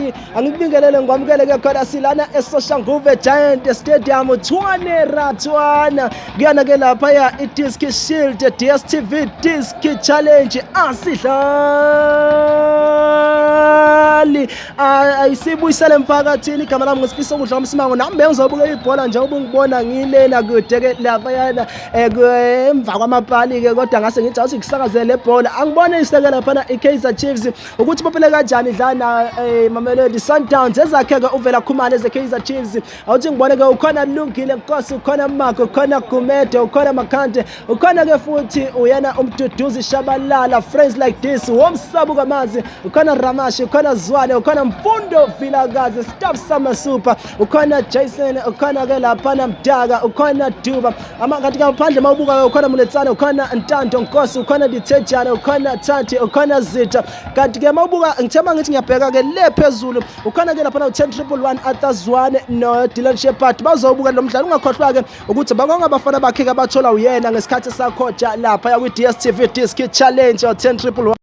Mfuleni angikubingelele ngwamukele ke khona silana eSoshanguve Giant Stadium Tshwane Rathwana kuyana ke lapha ya iDisc Shield DStv Disc Challenge asidlali ayisibuyisele emphakathini igama lami ngisifiso ukudla umsimango nami bengizobuka ibhola nje ubungibona ngilena kude ke lapha yana emva kwamapali ke kodwa ngase ngithi awuthi kusakazele lebhola angibone isekela lapha iKaizer Chiefs ukuthi bophele kanjani idlana Mamelodi Sundowns ezakheke uvela Khumalo ezeKaizer Chiefs awuthi ngibone ke ukhona Lungile Nkosi ukhona Marco ukhona Gumede ukhona Makhante ukhona ke futhi uyena umduduzi Shabalala friends like this womsabu kamazi ukhona Ramashi ukhona Zwane ukhona Mfundo Vilakazi Staff Summer Super ukhona Jason ukhona ke lapha Mdaka ukhona Duba kathi ngaphandle mawubuka ukhona Muletsana ukhona Ntando Nkosi ukhona Dithejana ukhona Thanti ukhona Zitha kanti ke mawubuka ngithema ngithi ngiyabheka ke le phezulu ukhona ke lapha u1011 Athazwane no Dylan Shepard bazobuka lo mdlalo ungakhohlwa ke ukuthi bangonga abafana bakhe abathola uyena ngesikhathi sakhoja lapha ya kwi DStv Disc Challenge u1011